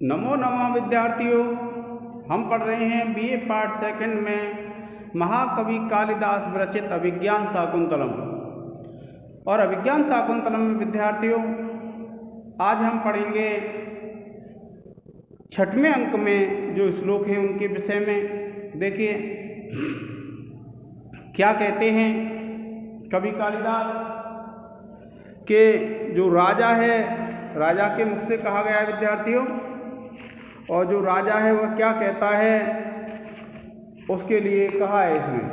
नमो नमः विद्यार्थियों, हम पढ़ रहे हैं बीए पार्ट सेकंड में महाकवि कालिदास विरचित अभिज्ञान शाकुंतलम। और अभिज्ञान शाकुंतलम में विद्यार्थियों आज हम पढ़ेंगे 6वें अंक में जो श्लोक हैं उनके विषय में। देखिए क्या कहते हैं कवि कालिदास के जो राजा है, राजा के मुख से कहा गया है विद्यार्थियों, और जो राजा है वह क्या कहता है उसके लिए कहा है इसमें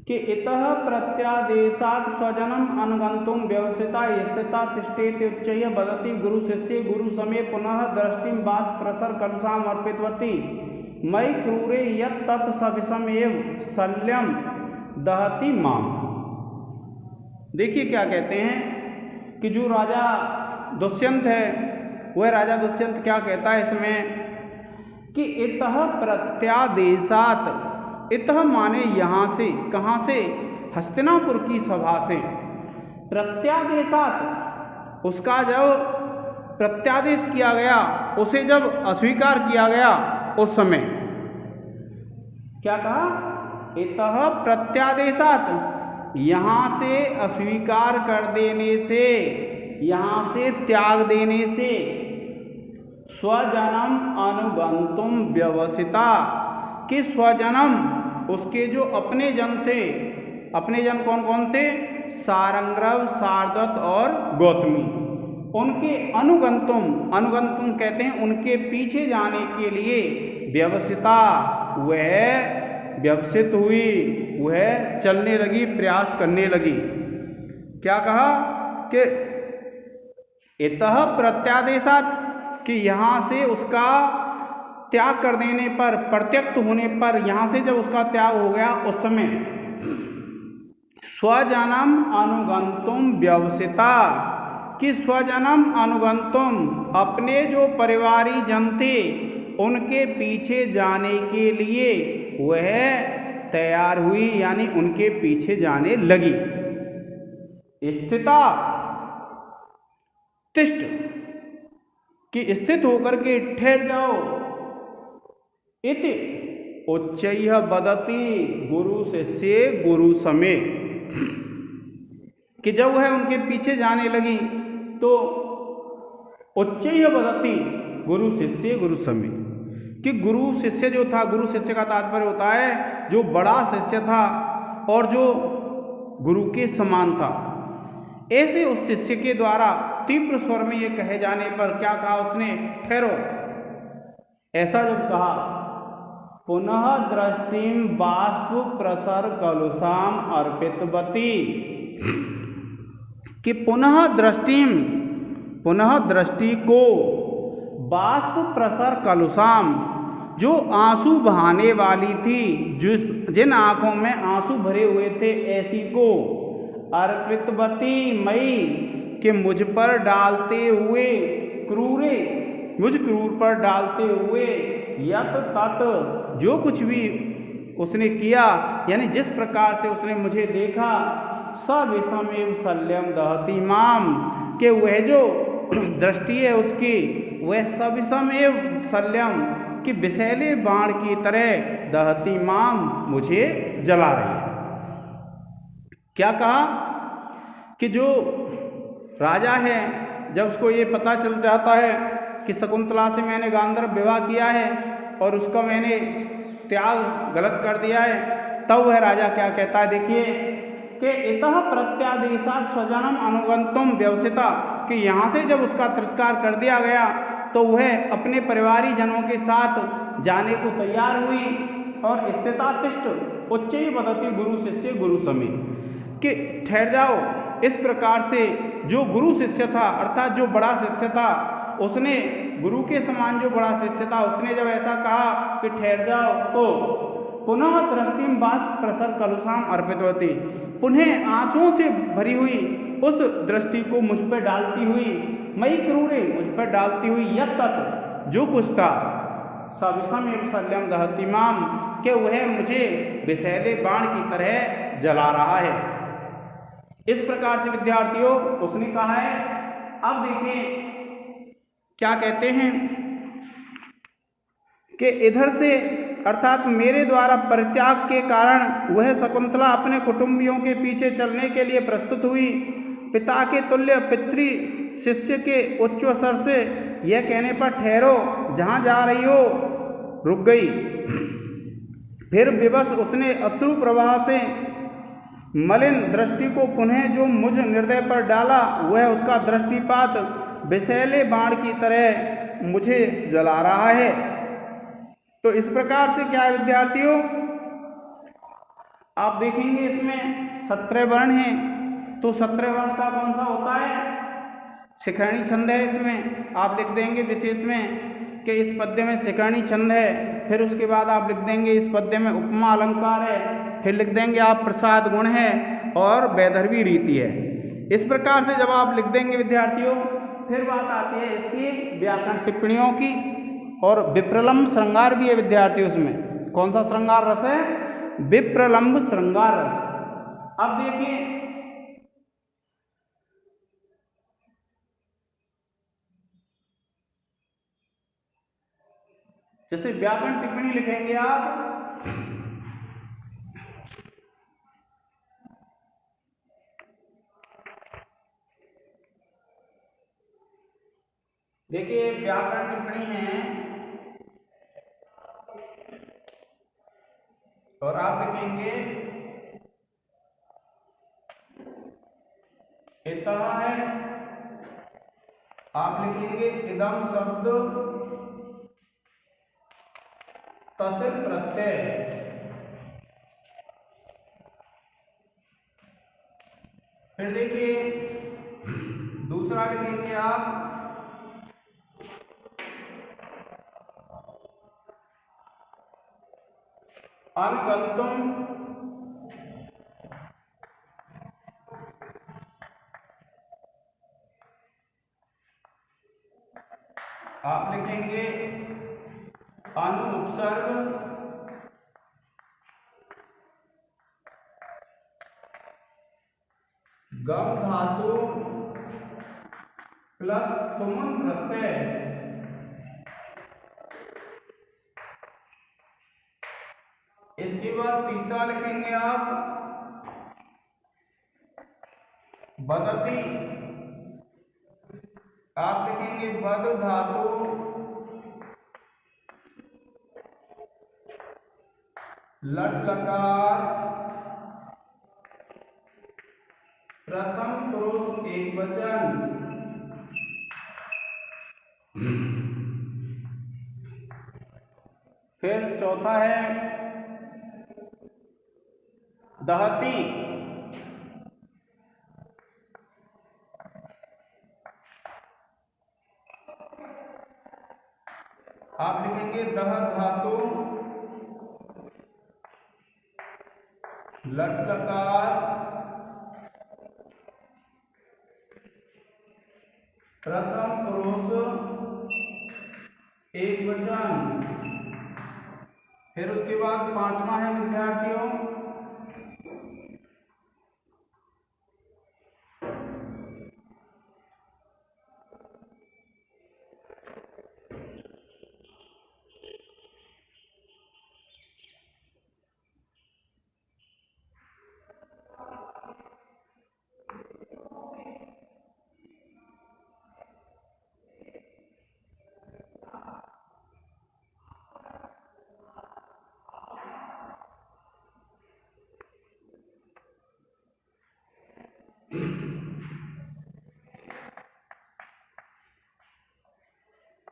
कि इतः प्रत्यादेशात् स्वजनम अनुगंतुम व्यवसिता स्थिता तिष्ठेति उच्चैः वदति गुरु शिष्ये गुरु समे पुनः दृष्टिम वास प्रसर कलुषाम अर्पितवती मयि क्रूरे यत् तत् सविषमेव शल्यम दहति माम। देखिए क्या कहते हैं कि जो राजा दुष्यंत है वह राजा दुष्यंत क्या कहता है इसमें कि इतः प्रत्यादेशात्, इतः माने यहाँ से, कहाँ से? हस्तिनापुर की सभा से। प्रत्यादेशात् उसका जब प्रत्यादेश किया गया, उसे जब अस्वीकार किया गया उस समय क्या कहा? इतः प्रत्यादेशात् यहाँ से अस्वीकार कर देने से, यहाँ से त्याग देने से, स्वजनम अनुगंतुम व्यवसिता कि स्वजनम उसके जो अपने जन थे, अपने जन कौन कौन थे? सारंग्रव, शार्दूल और गौतमी। उनके अनुगंतुम, अनुगंतुम कहते हैं उनके पीछे जाने के लिए, व्यवसिता वह व्यवसित हुई, वह चलने लगी, प्रयास करने लगी। क्या कहा कि इतः प्रत्यादेशात् कि यहाँ से उसका त्याग कर देने पर, प्रत्यक्त होने पर, यहाँ से जब उसका त्याग हो गया उस समय स्वजनम अनुगंतुम व्यवसिता कि स्वजनम अनुगंतुम अपने जो परिवारी जन थे उनके पीछे जाने के लिए वह तैयार हुई, यानी उनके पीछे जाने लगी। स्थिता तिष्ठ कि स्थित होकर के ठहर जाओ। इति उच्चैः वदति गुरु शिष्ये गुरु समे कि जब वह उनके पीछे जाने लगी तो उच्चैः वदति गुरु शिष्ये गुरु समे कि गुरु शिष्य जो था, गुरु शिष्य का तात्पर्य होता है जो बड़ा शिष्य था और जो गुरु के समान था, ऐसे उस शिष्य के द्वारा तीव्र स्वर में ये कहे जाने पर क्या कहा उसने? ठहरो। ऐसा जब कहा, पुनः दृष्टिम बाष्प प्रसर कलुषाम अर्पितवती कि पुनः दृष्टिम, पुनः दृष्टि को, बाष्प प्रसर कलुषाम जो आंसू बहाने वाली थी, जिन आंखों में आंसू भरे हुए थे ऐसी को, अर्पितवती मई कि मुझ पर डालते हुए, क्रूरे मुझ क्रूर पर डालते हुए, यत तत् जो कुछ भी उसने किया, यानी जिस प्रकार से उसने मुझे देखा, सविषमेव शल्यम दहति माम कि वह जो दृष्टि है उसकी वह सविषमेव शल्यम कि विषैले बाण की तरह, दहति माम मुझे जला रही है। क्या कहा कि जो राजा है जब उसको ये पता चल जाता है कि शकुंतला से मैंने गांधर्व विवाह किया है और उसका मैंने त्याग गलत कर दिया है, तब वह राजा क्या कहता है? देखिए कि इतः प्रत्यादेशात् स्वजनम अनुगंतुम व्यवसिता कि यहाँ से जब उसका तिरस्कार कर दिया गया तो वह अपने परिवारी जनों के साथ जाने को तैयार हुई। और स्थिता तिष्ठ उच्चैः वदति गुरु शिष्ये गुरु समे कि ठहर जाओ। इस प्रकार से जो गुरु शिष्य था, अर्थात जो बड़ा शिष्य था, उसने गुरु के समान जो बड़ा शिष्य था उसने जब ऐसा कहा कि ठहर जाओ, तो पुनः दृष्टिम बाष्प प्रसर कलुषाम अर्पितवती, पुनः आंसुओं से भरी हुई उस दृष्टि को मुझ पर डालती हुई, मयि क्रूरे मुझ पर डालती हुई, यत् तत् जो कुछ था, सविषमेव शल्यम दहति माम कि वह मुझे विषैले बाण की तरह जला रहा है। इस प्रकार से विद्यार्थियों उसने कहा है। अब देखिए क्या कहते हैं कि इधर से अर्थात मेरे द्वारा परित्याग के कारण वह शकुंतला अपने कुटुंबियों के पीछे चलने के लिए प्रस्तुत हुई। पिता के तुल्य पितृ शिष्य के उच्च स्वर से यह कहने पर, ठहरो, जहाँ जा रही हो, रुक गई। फिर विवश उसने अश्रु प्रवाह से मलिन दृष्टि को पुनः जो मुझ हृदय पर डाला, वह उसका दृष्टिपात विषैले बाण की तरह मुझे जला रहा है। तो इस प्रकार से क्या है विद्यार्थियों, आप देखेंगे इसमें 17 वर्ण हैं। तो 17 वर्ण का कौन सा होता है, शिखरणी छंद है। इसमें आप लिख देंगे विशेष में कि इस पद्य में शिखरणी छंद है। फिर उसके बाद आप लिख देंगे इस पद्य में उपमा अलंकार है। फिर लिख देंगे आप प्रसाद गुण है और वैदर्भी रीति है। इस प्रकार से जब आप लिख देंगे विद्यार्थियों, फिर बात आती है इसकी व्याकरण टिप्पणियों की। और विप्रलंब श्रृंगार भी है विद्यार्थियों। उसमें कौन सा श्रृंगार रस है, विप्रलंब श्रृंगार रस। अब देखिए, जैसे व्याकरण टिप्पणी लिखेंगे आप, देखिए व्याकरण टिप्पणी है और आप लिखेंगे इतः है, आप लिखेंगे इदम शब्द तसिल प्रत्यय। फिर देखिए दूसरा लिखेंगे आप अनुगंतुम, आप लिखेंगे अनु उपसर्ग, गम धातु प्लस तुमन प्रत्यय। इसके बाद तीसरा लिखेंगे आप बदती, आप लिखेंगे बद धातु लट लकार प्रथम पुरुष एक वचन। फिर चौथा है दहती, आप लिखेंगे दह धातु लट लकार प्रथम पुरुष एक वचन। फिर उसके बाद पांचवा है विद्यार्थियों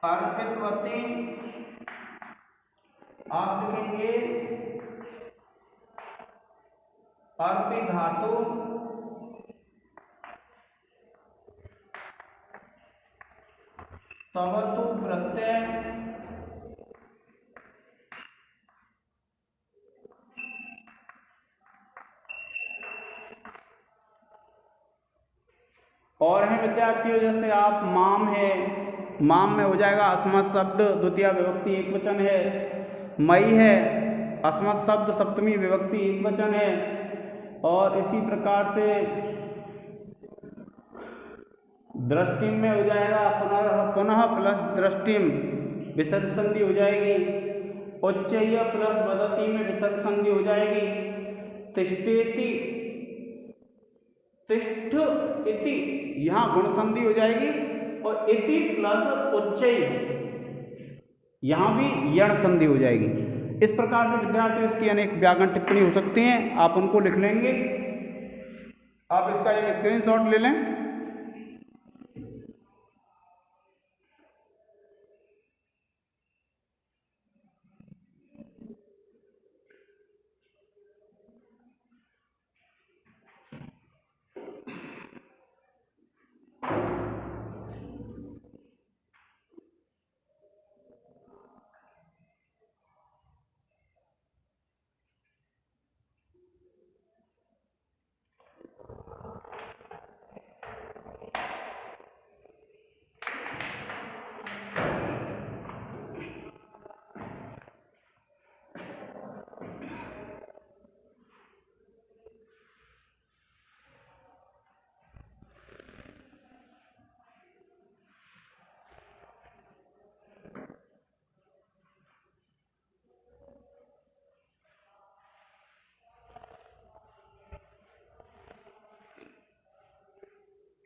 अर्पितवती, आप लिखेंगे अर्पि धातु तवतु प्रत्यय। और है विद्यार्थियों जैसे आप माम है, माम में हो जाएगा अस्मत् शब्द द्वितीय विभक्ति एक वचन है। मई है अस्मत् शब्द सप्तमी विभक्ति एक वचन है। और इसी प्रकार से दृष्टिम में हो जाएगा पुनः पुनः प्लस दृष्टिम विसर्ग संधि हो जाएगी। उच्चय प्लस वदति में विसर्ग संधि हो जाएगी। तिष्ठेति, तिष्ठ इति, यहाँ गुण संधि हो जाएगी। और इति प्लस उच्चय, यहाँ भी यण संधि हो जाएगी। इस प्रकार से विद्यार्थियों इसकी अनेक व्याकरण टिप्पणी हो सकती हैं, आप उनको लिख लेंगे। आप इसका एक स्क्रीनशॉट ले लें।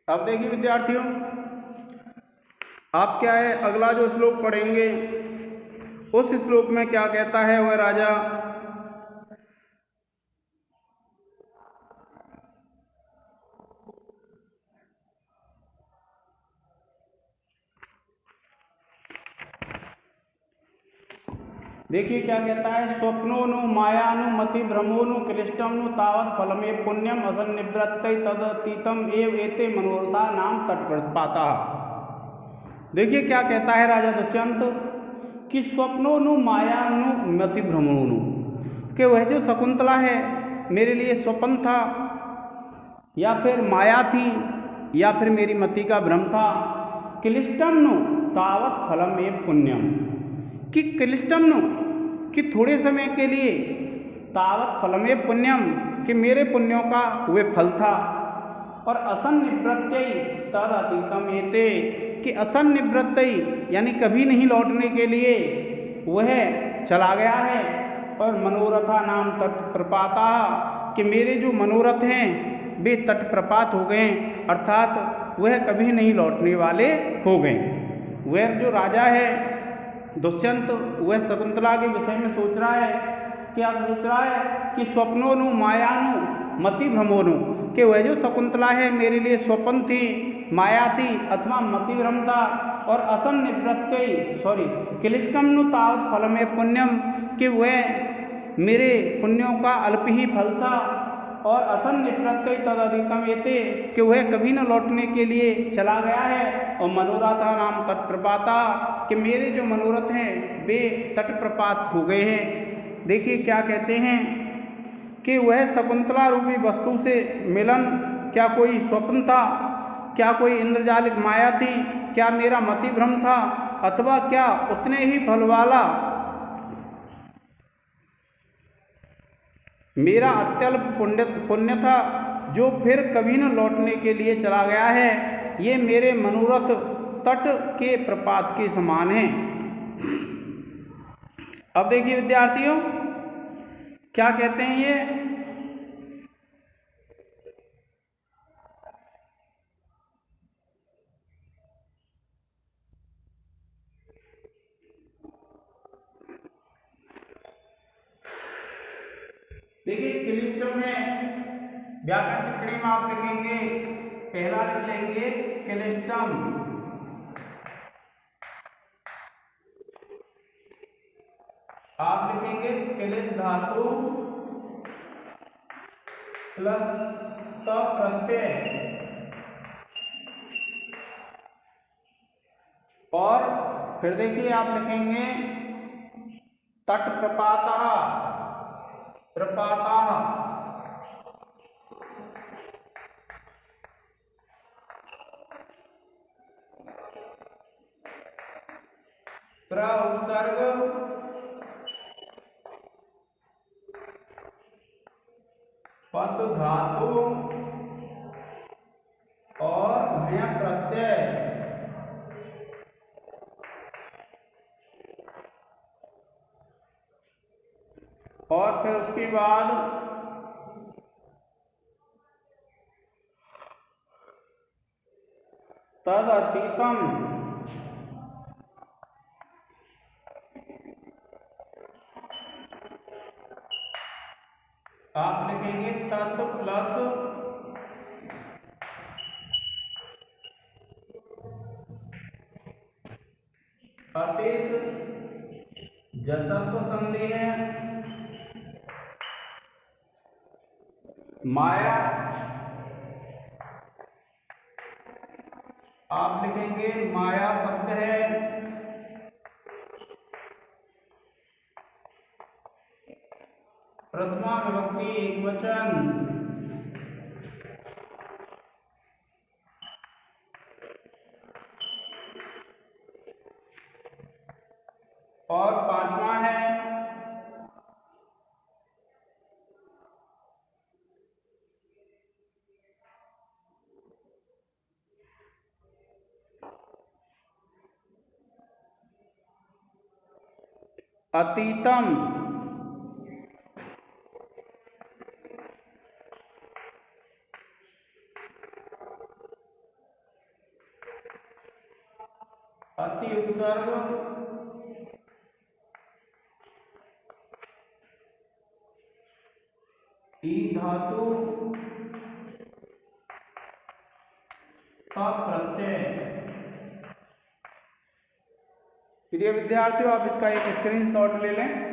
अब देखिए विद्यार्थियों, आप क्या है अगला जो श्लोक पढ़ेंगे, उस श्लोक में क्या कहता है वह राजा। देखिए क्या कहता है, स्वप्नो नु मायानु मति भ्रमो नु क्लिष्टम नु तावत फलमे पुण्यम असन्निवृत्तै तदतीतम एव एते मनोरथा नाम तत्प्रपाता। देखिए क्या कहता है राजा दुष्यंत कि स्वप्नो नु मायानु मति भ्रमो नु, कि वह जो शकुंतला है मेरे लिए स्वप्न था या फिर माया थी या फिर मेरी मति का भ्रम था। क्लिष्टम नु तावत फलमेव पुण्यम, कि क्लिष्टम नु, कि थोड़े समय के लिए, तावत फलमेव पुण्यम, कि मेरे पुण्यों का वे फल था। और असन्निवृत्तै तद अतीतम एते, कि असन्निवृत्तै यानी कभी नहीं लौटने के लिए वह चला गया है। और मनोरथा नाम तटप्रपाता, कि मेरे जो मनोरथ हैं वे तटप्रपात हो गए, अर्थात वह कभी नहीं लौटने वाले हो गए। वह जो राजा है दुष्यंत, वह शकुंतला के विषय में सोच रहा है। क्या सोच रहा है कि स्वप्नो नु मायानु मति भ्रमोनु, कि वह जो शकुंतला है मेरे लिए स्वप्न थी, माया थी अथवा मति भ्रम था। और असन्निवृत्तै क्लिष्टम नु तावत फलमेव पुण्यम, कि वह मेरे पुण्यों का अल्प ही फल था। और असन्निवृत्तै तदतीतम एते, कि वह कभी न लौटने के लिए चला गया है। और मनोरथा नाम तटप्रपाता, कि मेरे जो मनोरथ हैं वे तटप्रपात हो गए हैं। देखिए क्या कहते हैं कि वह शकुंतला रूपी वस्तु से मिलन क्या कोई स्वप्न था, क्या कोई इंद्रजालिक माया थी, क्या मेरा मति भ्रम था, अथवा क्या उतने ही फल वाला मेरा अत्यल्प पुण्य था जो फिर कभी न लौटने के लिए चला गया है। ये मेरे मनोरथ तट के प्रपात के समान हैं। अब देखिए विद्यार्थियों क्या कहते हैं ये, देखिए क्लिष्टम है, व्याकरण टिप्पणी में आप लिखेंगे, पहला लिख लेंगे क्लिष्टम, आप लिखेंगे क्लिश धातु प्लस त प्रत्यय, और फिर देखिए आप लिखेंगे तट प्रपातः, प्रपातः, उपसर्ग पद धातु और भय प्रत्यय। इसके बाद तद अतीतम, आप लिखेंगे तत् प्लस अतीत, जसत्व संदेह, माया, आप लिखेंगे माया शब्द है प्रथमा विभक्ति एकवचन, और पांचवा है अतीतम, अति उपसर्ग, ई धातु का प्रत्यय। प्रिय विद्यार्थियों, आप इसका एक स्क्रीनशॉट ले लें।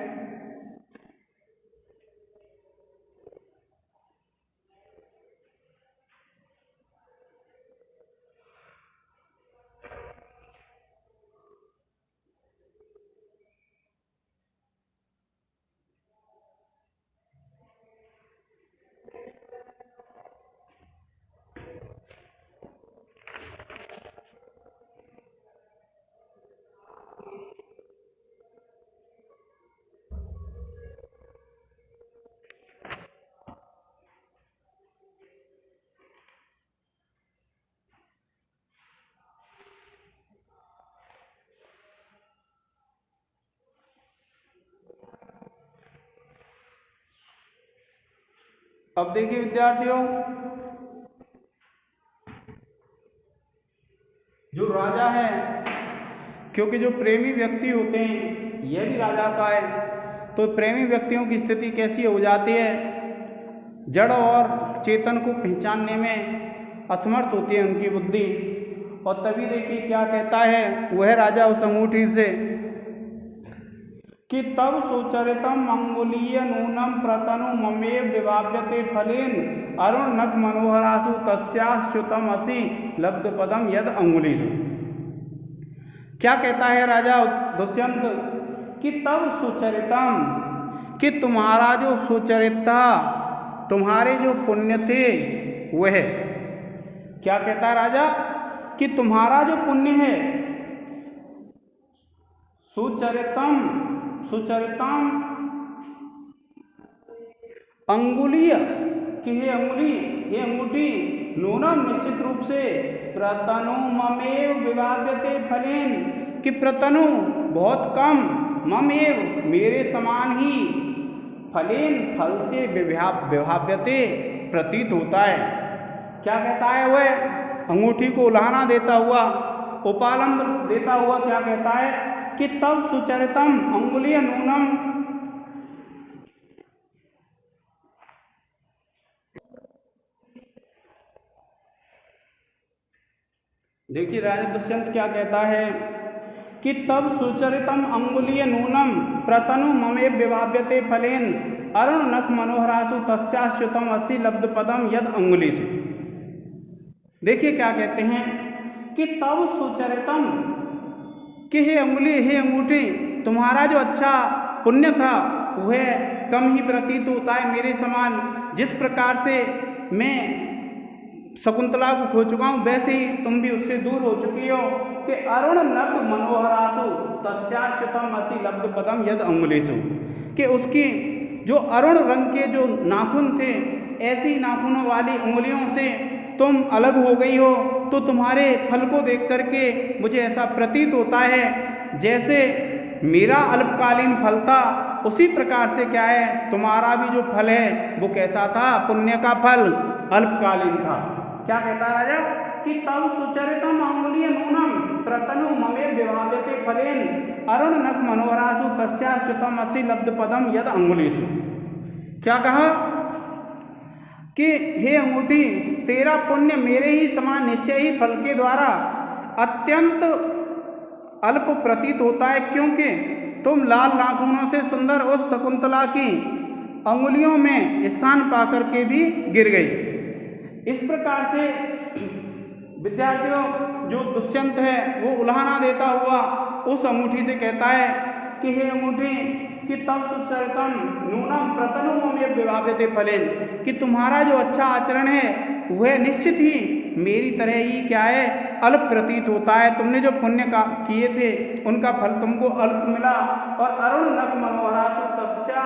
अब देखिए विद्यार्थियों, जो राजा है, क्योंकि जो प्रेमी व्यक्ति होते हैं यह भी राजा का है, तो प्रेमी व्यक्तियों की स्थिति कैसी हो जाती है, जड़ और चेतन को पहचानने में असमर्थ होती है उनकी बुद्धि। और तभी देखिए क्या कहता है वह राजा उस अंगूठी से कि तब सुचरितम अंगुलीय नूनम प्रतनु ममेव विभाव्यते फलेन अरुण नख मनोहरासु तस्याच्युतम असि लब्ध पदम यद अंगुलीसु। क्या कहता है राजा दुष्यंत कि तब सुचरितम, कि तुम्हारा जो सुचरित था, तुम्हारे जो पुण्य थे वह, क्या कहता है राजा कि तुम्हारा जो पुण्य है, सुचरितम, सुचरितम अंगुलीय, कि हे अंगुली, हे अंगूठी, नूनम निश्चित रूप से, प्रतनु ममेव विभाव्यते फलेन, कि प्रतनु बहुत कम, ममेव मेरे समान ही, फलेन फल से विभाव्यते प्रतीत होता है। क्या कहता है वह अंगूठी को उलाहना देता हुआ, उपालंब देता हुआ, क्या कहता है कि तब सुचरितम अंगुलीय नूनम, देखिए राजा दुष्यंत क्या कहता है कि तब सुचरितम अंगुलीय नूनम प्रतनु ममेव विभाव्यते फलेन अरुण नख मनोहरासु तस्याच्युतम असि लब्ध पदम यद अंगुलीसु। देखिए क्या कहते हैं कि तब सुचरितम, कि हे अंगुली, हे अंगूठी, तुम्हारा जो अच्छा पुण्य था वह कम ही प्रतीत होता है मेरे समान। जिस प्रकार से मैं शकुंतला को खो चुका हूँ वैसे ही तुम भी उससे दूर हो चुकी हो। कि अरुण नख मनोहरासु तस्याच्युतम असि लब्ध पदम यद अंगुलीसु, कि उसकी जो अरुण रंग के जो नाखून थे, ऐसी नाखूनों वाली उंगलियों से तुम अलग हो गई हो, तो तुम्हारे फल को देख करके मुझे ऐसा प्रतीत होता है जैसे मेरा अल्पकालीन फल था उसी प्रकार से क्या है, तुम्हारा भी जो फल है वो कैसा था, पुण्य का फल अल्पकालीन था। क्या कहता है राजा कि तव सुचरितम अंगुलीय नूनम प्रतनु ममे विभाव्यते फलेन अरुण नख मनोहरासु तस्याच्युतम असि लब्ध पदम यद अंगुलीसु। क्या कहा कि हे अंगूठी, तेरा पुण्य मेरे ही समान निश्चय ही फल के द्वारा अत्यंत अल्प प्रतीत होता है, क्योंकि तुम लाल नाखूनों से सुंदर उस शकुंतला की अंगुलियों में स्थान पाकर के भी गिर गई। इस प्रकार से विद्यार्थियों जो दुष्यंत है वो उल्हाना देता हुआ उस अंगूठी से कहता है कि हे अंगूठी, कि तब सुचरितम नूनम प्रतनु में विभाव्यते फलेन, कि तुम्हारा जो अच्छा आचरण है वह निश्चित ही मेरी तरह ही क्या है, अल्प प्रतीत होता है। तुमने जो पुण्य का किए थे उनका फल तुमको अल्प मिला। और अरुण नख मनोहरासु तस्या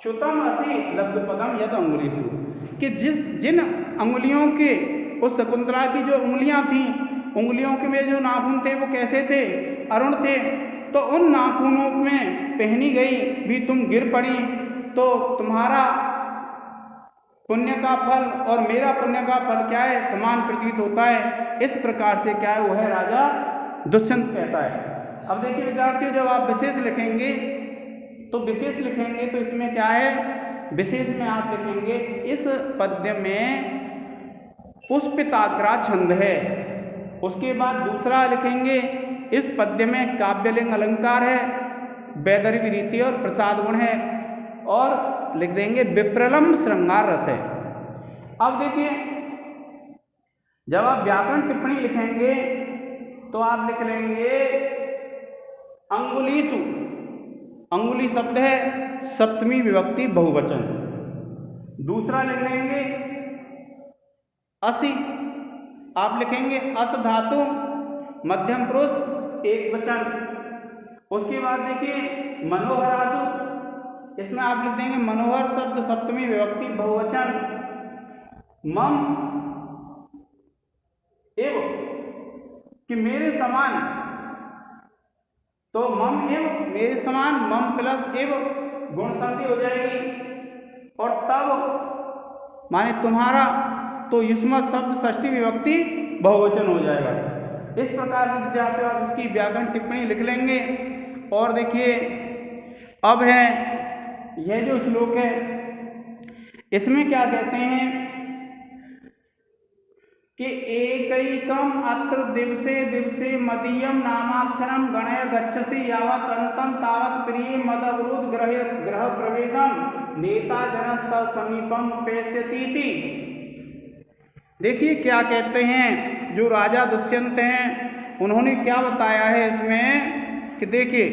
च्युतम असि लब्ध पदम यद अंगुलीसु, कि जिन अंगुलियों के उस शकुंतला की जो उंगलियां थीं, उंगलियों के में जो नाखून थे वो कैसे थे, अरुण थे, तो उन नाखूनों में पहनी गई भी तुम गिर पड़ी, तो तुम्हारा पुण्य का फल और मेरा पुण्य का फल क्या है, समान प्रतीत होता है। इस प्रकार से क्या है वो है राजा दुष्यंत कहता है। अब देखिए विद्यार्थियों, जब आप विशेष लिखेंगे तो विशेष लिखेंगे तो इसमें क्या है, विशेष में आप लिखेंगे इस पद्य में पुष्पिताग्रा छंद है। उसके बाद दूसरा लिखेंगे इस पद्य में काव्यलिंग अलंकार है, वैदर्भी रीति और प्रसाद गुण है, और लिख देंगे विप्रलम्ब श्रृंगार रस है। अब देखिए जब आप व्याकरण टिप्पणी लिखेंगे तो आप लिख लेंगे अंगुलीसु, अंगुली शब्द है सप्तमी विभक्ति बहुवचन। दूसरा लिख लेंगे असि, आप लिखेंगे अस धातु मध्यम पुरुष एक वचन। उसके बाद देखिए मनोहरासु, इसमें आप लिख देंगे मनोहर शब्द सप्तमी विभक्ति बहुवचन। मम एव, कि मेरे समान, तो मम एव मेरे समान, मम प्लस एव गुण संधि हो जाएगी, और तब माने तुम्हारा, तो युष्मत शब्द षष्ठी विभक्ति बहुवचन हो जाएगा। इस प्रकार से विद्यार्थियों आप इसकी व्याकरण टिप्पणी लिख लेंगे। और देखिए अब है यह जो श्लोक है इसमें क्या कहते हैं कि एकैकम अत्र दिवसे दिवसे मदीयम नामाक्षरम गणय गच्छसि यावत अंतम तावत प्रिय मदवरुद्ध ग्रह प्रवेशम नेता जनस्तव समीपम पेश्यतीति। देखिए क्या कहते हैं जो राजा दुष्यंत हैं उन्होंने क्या बताया है इसमें कि देखिए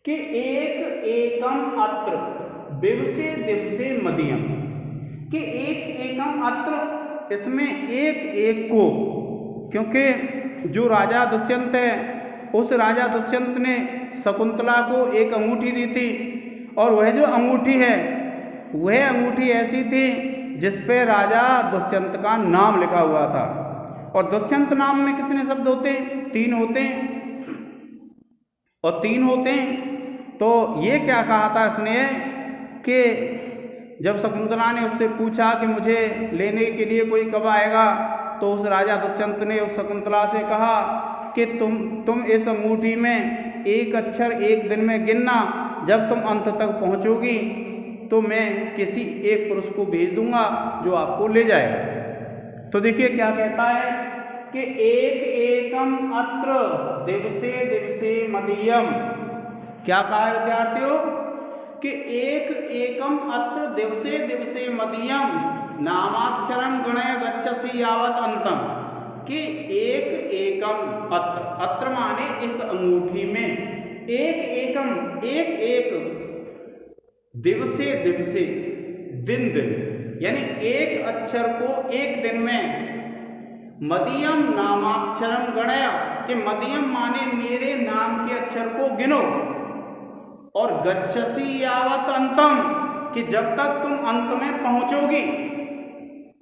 कि एक एकम अत्र दिवसे दिवसे मदीयम, कि एक एकम अत्र, इसमें एक एक को, क्योंकि जो राजा दुष्यंत है उस राजा दुष्यंत ने शकुंतला को एक अंगूठी दी थी, और वह जो अंगूठी है वह अंगूठी ऐसी थी जिस पे राजा दुष्यंत का नाम लिखा हुआ था। और दुष्यंत नाम में कितने शब्द होते हैं, 3 होते हैं, और 3 होते हैं। तो ये क्या कहा था इसने कि जब शकुंतला ने उससे पूछा कि मुझे लेने के लिए कोई कब आएगा, तो उस राजा दुष्यंत ने उस शकुंतला से कहा कि तुम इस अंगूठी में एक अक्षर एक दिन में गिनना, जब तुम अंत तक पहुँचोगी तो मैं किसी एक पुरुष को भेज दूंगा जो आपको ले जाएगा। तो देखिए क्या कहता है कि एक एकम अत्र दिवसे दिवसे मदीयम। क्या कहा है विद्यार्थियों कि एक एकम अत्र दिवसे दिवसे मदीयम नामाक्षरम गणय गच्छसि यावत अंतम, कि एक एकम अत्र, अत्र माने इस अंगूठी में, एक एकम एक एक, दिवसे दिवसे दिन दिन, यानी एक अक्षर को एक दिन में, मदीयम नामाक्षरम गणय, कि मदीयम माने मेरे नाम के अक्षर को गिनो, और गच्छसि यावत अंतम, कि जब तक तुम अंत में पहुंचोगी।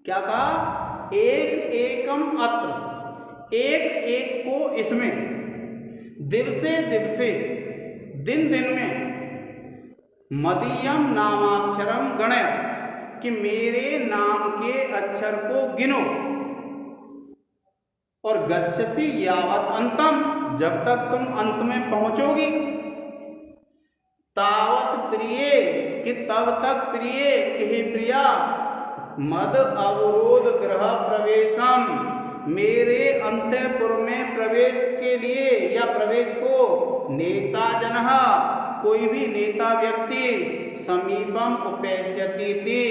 क्या कहा, एक एकम अत्र, एक एक को इसमें, दिवसे दिवसे दिन दिन में, मदीयम नामाक्षरम गणय, कि मेरे नाम के अक्षर को गिनो, और गच्छसि यावत अंतम, जब तक तुम अंत में पहुंचोगी, तावत प्रिय, कि तब तक प्रिय, कि हे प्रिया, मद अवरोध गृह प्रवेशम, मेरे अंतःपुर में प्रवेश के लिए या प्रवेश को नेता जनः, कोई भी नेता व्यक्ति समीपम उपैस्यति थी,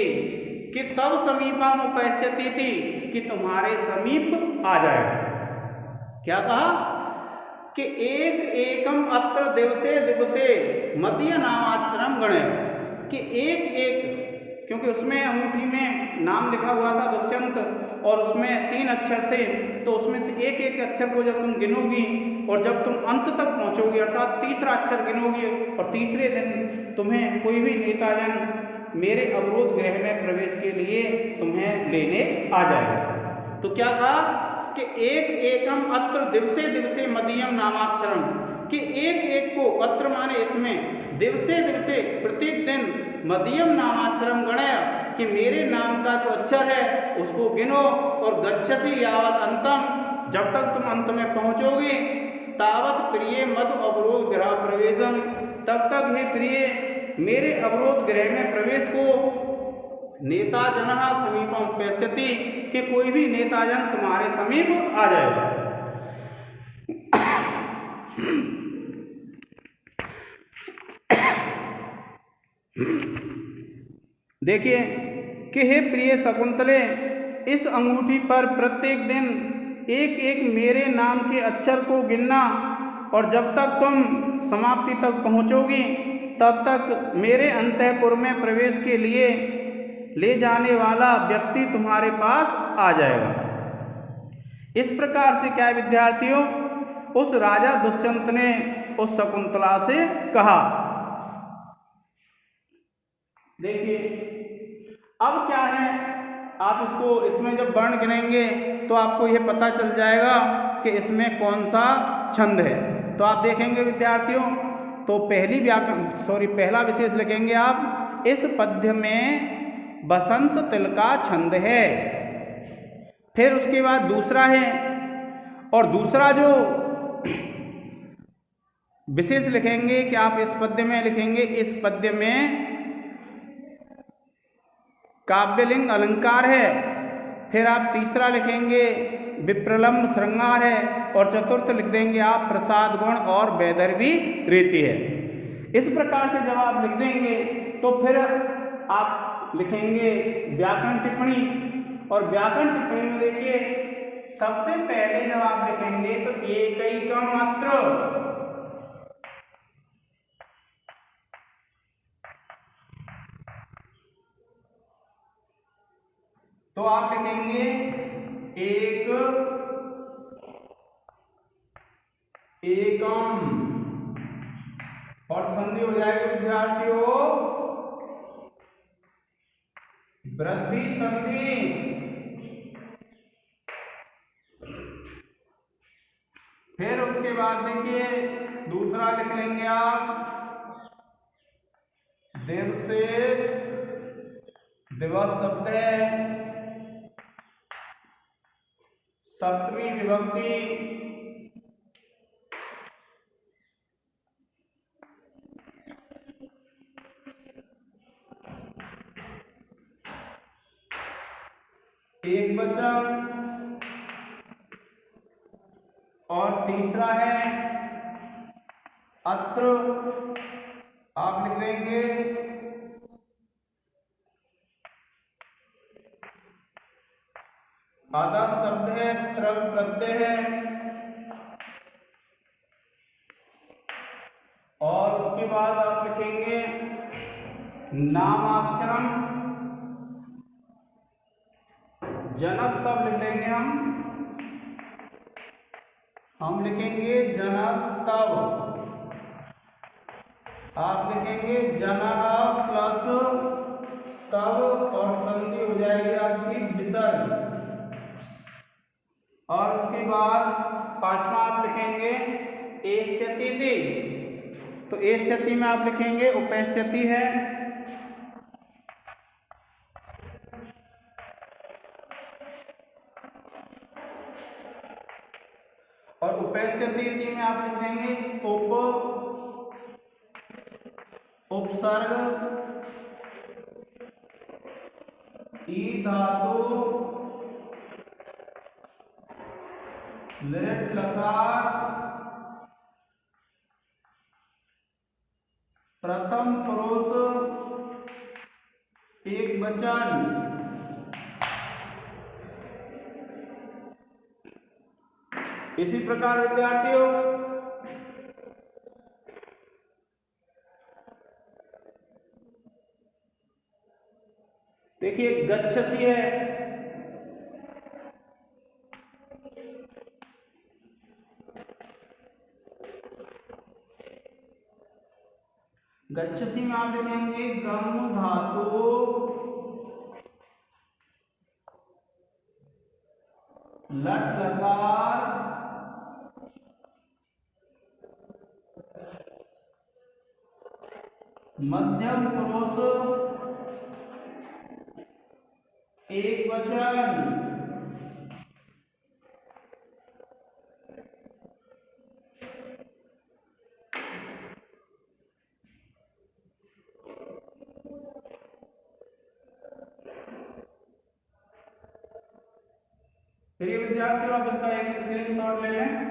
कि तब समीपम उपैस्यति थी, कि तुम्हारे समीप आ जाएगा। क्या कहा कि एक एकम अत्र दिवसे दिवसे मदीय नामाक्षरम गणय, कि एक एक, क्योंकि उसमें अंगूठी में नाम लिखा हुआ था दुष्यंत, और उसमें 3 अक्षर थे, तो उसमें से एक एक अक्षर को जब तुम गिनोगी और जब तुम अंत तक पहुंचोगी, अर्थात तीसरा अक्षर गिनोगी, और तीसरे दिन तुम्हें कोई भी नेताजन मेरे अवरोध गृह में प्रवेश के लिए तुम्हें लेने आ जाएगा। तो क्या कहा कि एक एकम अत्र दिवसे दिवसे मदीयम नामाक्षरम, कि एक एक को, अत्र माने इसमें, दिवसे दिवसे प्रत्येक दिन, मदीयम नामाक्षरम गणय, कि मेरे नाम का जो अक्षर है उसको गिनो, और गच्छसि यावत अंतम, जब तक तुम अंत में पहुंचोगे, तावत प्रिय मद अवरोध गृह प्रवेशम, तब तक हे प्रिय मेरे अवरोध गृह में प्रवेश को नेता जनः समीपम उपैस्यति, कि कोई भी नेताजन तुम्हारे समीप आ जाएगा। देखिए कि हे प्रिय शकुंतले, इस अंगूठी पर प्रत्येक दिन एक एक मेरे नाम के अक्षर को गिनना, और जब तक तुम समाप्ति तक पहुँचोगी तब तक मेरे अंतःपुर में प्रवेश के लिए ले जाने वाला व्यक्ति तुम्हारे पास आ जाएगा। इस प्रकार से क्या विद्यार्थियों, उस राजा दुष्यंत ने उस शकुंतला से कहा। देखिए अब क्या है, आप इसको, इसमें जब वर्ण गिनेंगे तो आपको यह पता चल जाएगा कि इसमें कौन सा छंद है। तो आप देखेंगे विद्यार्थियों, तो पहला विशेष लिखेंगे आप, इस पद्य में बसंत तिल का छंद है। फिर उसके बाद दूसरा है, और दूसरा जो विशेष लिखेंगे कि आप इस पद्य में लिखेंगे, इस पद्य में काव्यलिंग अलंकार है। फिर आप तीसरा लिखेंगे विप्रलंब श्रृंगार है, और चतुर्थ लिख देंगे आप प्रसाद गुण और वैदर्भी रीति है। इस प्रकार से जब आप लिख देंगे तो फिर आप लिखेंगे व्याकरण टिप्पणी, और व्याकरण टिप्पणी में देखिए सबसे पहले जब आप लिखेंगे तो एकैकम अत्र, तो आप लिखेंगे एक एकम, और संधि हो जाएगी विद्यार्थियों वृद्धि संधि। फिर उसके बाद देखिए दूसरा लिख लेंगे आप दिवसे, दिवस शब्द है, सप्तमी विभक्ति, एक वचन, और तीसरा है अत्र, आप लिख लेंगे आधा शब्द है, त्रक प्रत्यय है, और उसके बाद आप लिखेंगे नामाक्षरम, जनस्तव लिख लेंगे हम लिखेंगे जनस्तव, आप लिखेंगे जनः प्लस तब, और संधि हो जाएगी आपकी विसर्ग, और उसके बाद पांचवा आप लिखेंगे एष्यति, तो एष्यति में आप लिखेंगे उपैष्यति है, और उपैष्यति में आप लिख देंगे उपसर्ग ई धातु लिट लकार प्रथम पुरुष एक वचन। इसी प्रकार विद्यार्थियों देखिए गच्छसि है, गच्छसि में आप लिखेंगे गम धातु लट लकार मध्यम पुरुष एक वचन। चलिए विद्यार्थियों आप इसका एक स्क्रीनशॉट ले लें।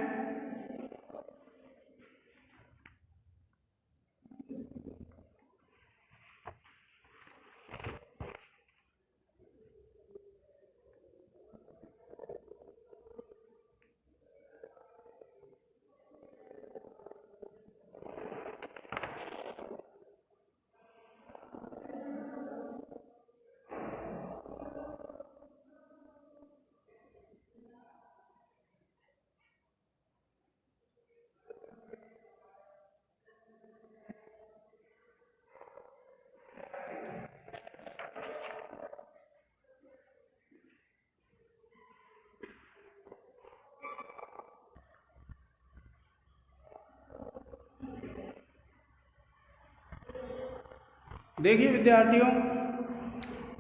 देखिए विद्यार्थियों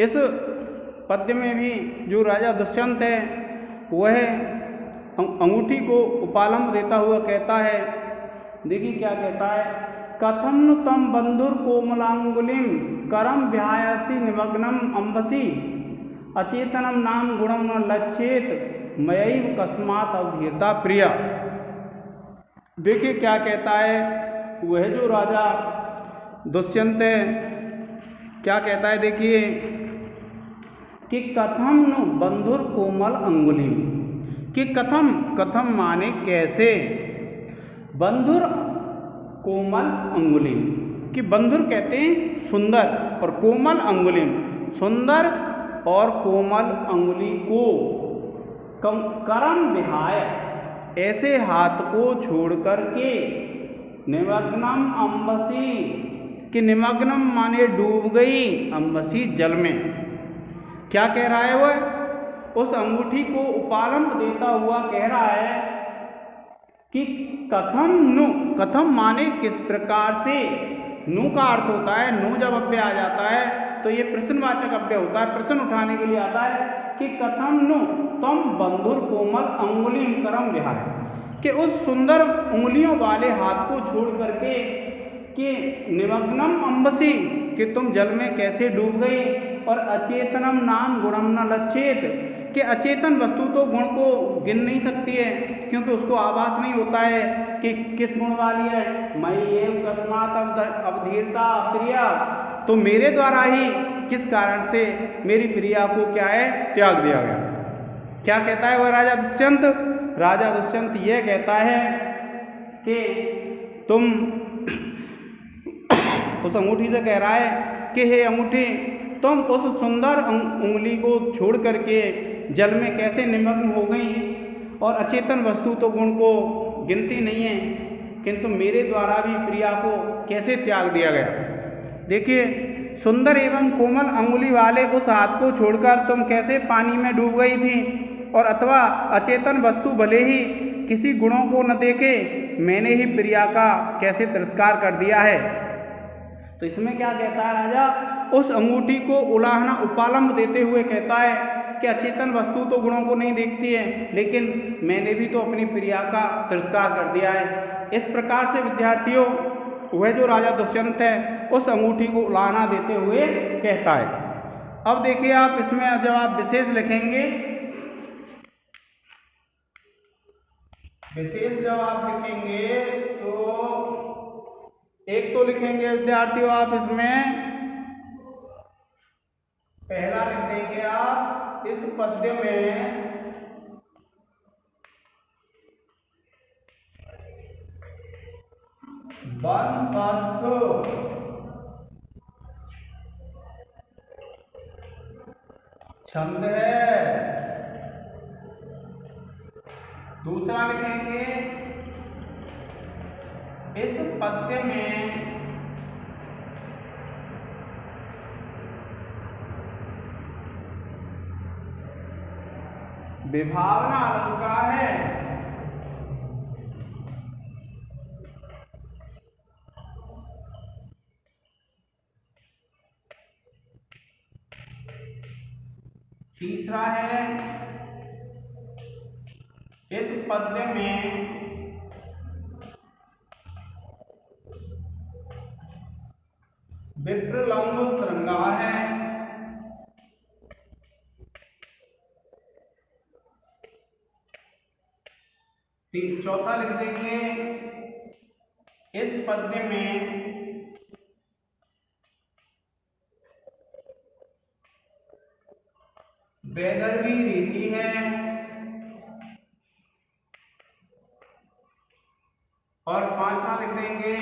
इस पद्य में भी जो राजा दुष्यंत है वह अंगूठी को उपालंब देता हुआ कहता है, देखिए क्या कहता है, कथम नु तम बंधुर कोमलांगुलिम करम व्यायासी निमग्नम अंबसी अचेतनम नाम गुणम न लच्छेत मयैव कस्मात अवधीयता प्रिया। देखिए क्या कहता है वह जो राजा दुष्यंत है, क्या कहता है, देखिए कि कथम नु बंधुर कोमल अंगुली, कि कथम, कथम माने कैसे, बंधुर कोमल अंगुली, कि बंधुर कहते हैं सुंदर और कोमल अंगुली, सुंदर और कोमल अंगुली को करम विहाय ऐसे हाथ को छोड़ करके निमग्नम अंबसी, कि निमग्नम माने डूब गई, अंबसी जल में। क्या कह रहा है वह, उस अंगूठी को उपालंब देता हुआ कह रहा है कि कथम नु, कथम माने किस प्रकार से, नु का अर्थ होता है, नु जब अव्यय आ जाता है तो ये प्रश्नवाचक अव्यय होता है, प्रश्न उठाने के लिए आता है कि कथम नु तम बंधुर कोमल अंगुली करम विहाय, कि उस सुंदर उंगलियों वाले हाथ को छोड़ करके कि निमग्नम अंबसी, कि तुम जल में कैसे डूब गई, और अचेतनम नाम गुणम न लच्छेत, कि अचेतन वस्तु तो गुण को गिन नहीं सकती है क्योंकि उसको आभास नहीं होता है कि किस गुण वाली है। मयि एव कस्मात अवधीयता प्रिया, तो मेरे द्वारा ही किस कारण से मेरी प्रिया को क्या है, त्याग दिया गया। क्या कहता है वह राजा दुष्यंत, राजा दुष्यंत यह कहता है कि तुम उस अंगूठी से कह रहा है कि हे अंगूठी, तुम उस सुंदर उंगली को छोड़ करके जल में कैसे निमग्न हो गई, और अचेतन वस्तु तो गुण को गिनती नहीं है, किंतु मेरे द्वारा भी प्रिया को कैसे त्याग दिया गया। देखिए सुंदर एवं कोमल अंगुली वाले उस हाथ को छोड़कर तुम कैसे पानी में डूब गई थी, और अथवा अचेतन वस्तु भले ही किसी गुणों को न देखे मैंने ही प्रिया का कैसे तिरस्कार कर दिया है। तो इसमें क्या कहता है राजा, उस अंगूठी को उलाहना उपालंब देते हुए कहता है कि अचेतन वस्तु तो गुणों को नहीं देखती है, लेकिन मैंने भी तो अपनी प्रिया का तिरस्कार कर दिया है। इस प्रकार से विद्यार्थियों, वह जो राजा दुष्यंत है उस अंगूठी को उलाहना देते हुए कहता है। अब देखिए आप इसमें जब आप विशेष लिखेंगे, विशेष जब आप लिखेंगे तो एक तो लिखेंगे विद्यार्थियों आप इसमें पहला लिख देंगे आप, इस पद्य में वंशस्थ छंद है। दूसरा लिखेंगे, इस पद्य में विभावना अलंकार है। तीसरा है, इस पद्य में विप्रलंब श्रृंगार है। चौथा लिख देंगे, इस पद्य में वैदर्भी रीति है। और पांचवा लिख देंगे,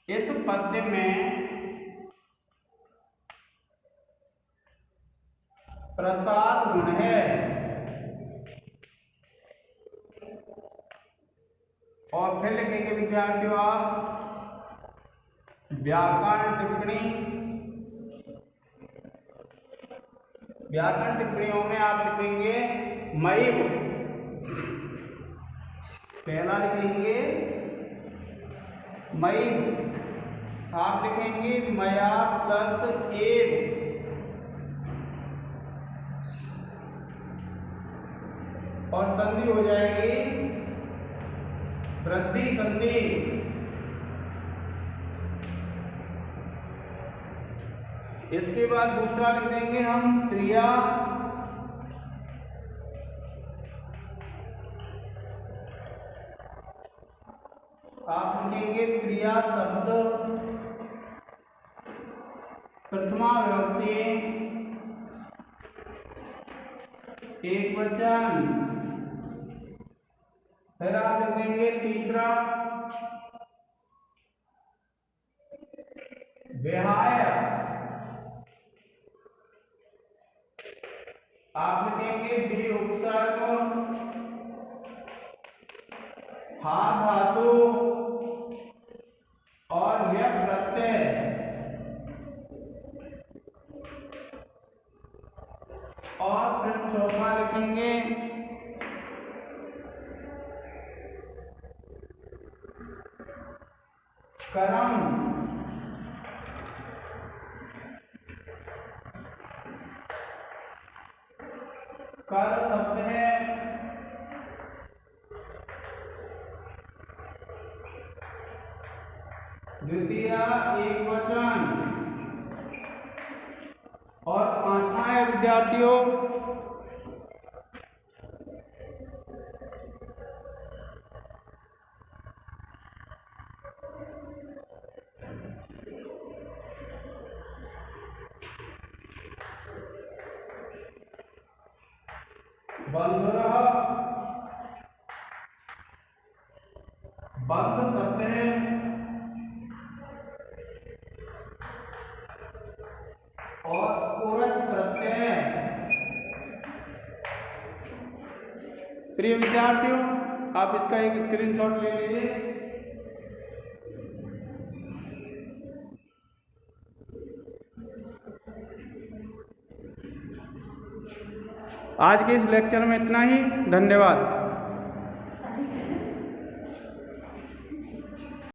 इस पद्य में प्रसाद गुण है। और फिर लिखेंगे विद्यार्थियों आप व्याकरण टिप्पणी। व्याकरण टिप्पणियों में आप लिखेंगे मयिव, पहला लिखेंगे मयिव, आप लिखेंगे मया प्लस एव, और संधि हो जाएगी वृद्धि संधि। इसके बाद दूसरा लिख देंगे हम क्रिया। आप लिखेंगे क्रिया शब्द प्रथमा विभक्ति एक वचन। फिर आप लिखेंगे तीसरा विहाय। आप लिखेंगे बी उपसर्ग हा धातु और यह प्रत्यय। और फिर चौथा लिखेंगे कर्म। कर शब्द है द्वितीय एक वचन। और पांचवा है विद्यार्थियों बंधुरः। बंध शब्द है और कोरच प्रत्यय। प्रिय विद्यार्थियों, आप इसका एक स्क्रीनशॉट ले लीजिए। आज के इस लेक्चर में इतना ही। धन्यवाद।